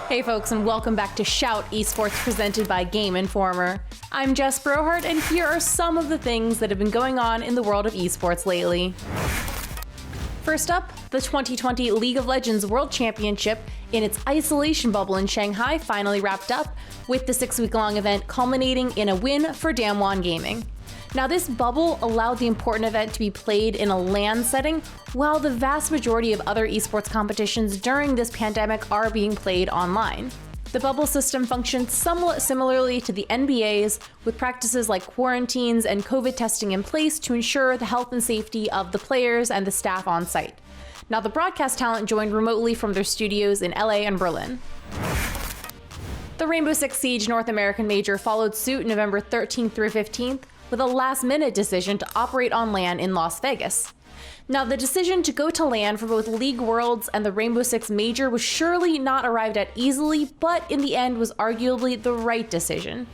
Hey folks, and welcome back to Shout eSports presented by Game Informer. I'm Jess Brohard, and here are some of the things that have been going on in the world of eSports lately. First up, the 2020 League of Legends World Championship in its isolation bubble in Shanghai finally wrapped up, with the 6-week-long event culminating in a win for Damwon Gaming. Now, this bubble allowed the important event to be played in a LAN setting, while the vast majority of other esports competitions during this pandemic are being played online. The bubble system functions somewhat similarly to the NBA's, with practices like quarantines and COVID testing in place to ensure the health and safety of the players and the staff on site. Now, the broadcast talent joined remotely from their studios in LA and Berlin. The Rainbow Six Siege North American Major followed suit November 13th through 15th, with a last-minute decision to operate on LAN in Las Vegas. Now, the decision to go to LAN for both League Worlds and the Rainbow Six Major was surely not arrived at easily, but in the end was arguably the right decision.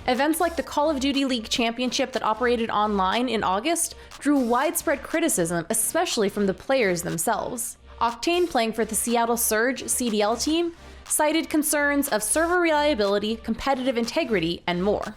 Events like the Call of Duty League Championship that operated online in August drew widespread criticism, especially from the players themselves. Octane, playing for the Seattle Surge CDL team, cited concerns of server reliability, competitive integrity, and more.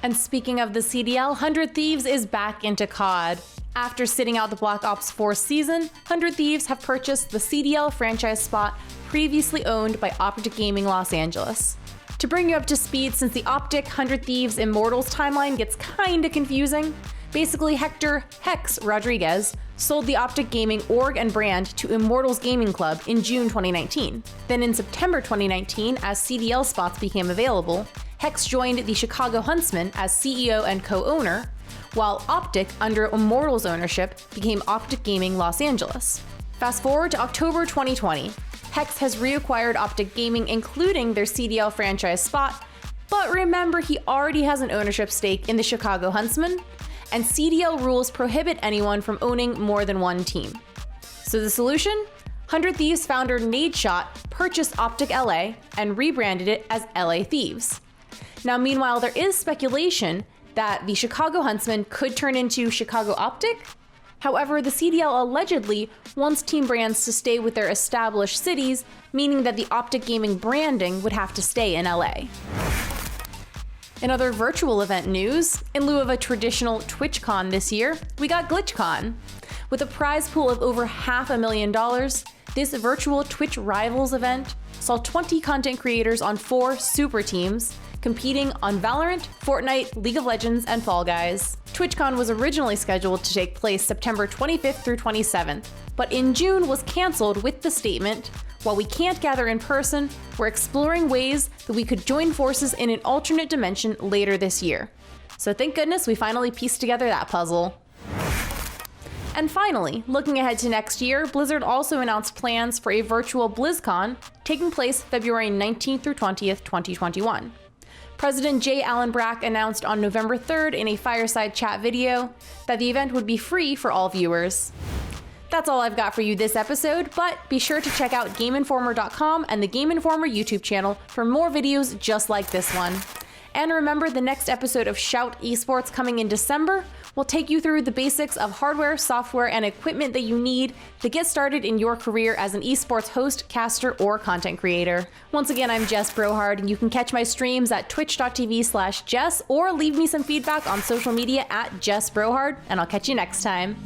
And speaking of the CDL, 100 Thieves is back into COD. After sitting out the Black Ops 4 season, 100 Thieves have purchased the CDL franchise spot previously owned by Optic Gaming Los Angeles. To bring you up to speed, since the Optic 100 Thieves Immortals timeline gets kinda confusing, basically Hector Hex Rodriguez sold the Optic Gaming org and brand to Immortals Gaming Club in June 2019. Then in September 2019, as CDL spots became available, Hex joined the Chicago Huntsmen as CEO and co-owner, while Optic, under Immortals ownership, became Optic Gaming Los Angeles. Fast forward to October 2020. Hex has reacquired Optic Gaming, including their CDL franchise spot, but remember, he already has an ownership stake in the Chicago Huntsmen, and CDL rules prohibit anyone from owning more than one team. So the solution? 100 Thieves founder Nadeshot purchased Optic LA and rebranded it as LA Thieves. Now, meanwhile, there is speculation that the Chicago Huntsmen could turn into Chicago Optic. However, the CDL allegedly wants team brands to stay with their established cities, meaning that the Optic Gaming branding would have to stay in LA. In other virtual event news, in lieu of a traditional TwitchCon this year, we got GlitchCon. With a prize pool of over $500,000, this virtual Twitch Rivals event saw 20 content creators on 4 super teams competing on Valorant, Fortnite, League of Legends, and Fall Guys. TwitchCon was originally scheduled to take place September 25th through 27th, but in June was canceled with the statement, "While we can't gather in person, we're exploring ways that we could join forces in an alternate dimension later this year." So thank goodness we finally pieced together that puzzle. And finally, looking ahead to next year, Blizzard also announced plans for a virtual BlizzCon taking place February 19th through 20th, 2021. President J. Allen Brack announced on November 3rd in a fireside chat video that the event would be free for all viewers. That's all I've got for you this episode, but be sure to check out GameInformer.com and the Game Informer YouTube channel for more videos just like this one. And remember, the next episode of Shout eSports coming in December will take you through the basics of hardware, software, and equipment that you need to get started in your career as an esports host, caster, or content creator. Once again, I'm Jess Brohard, and you can catch my streams at twitch.tv/Jess or leave me some feedback on social media at Jess Brohard, and I'll catch you next time.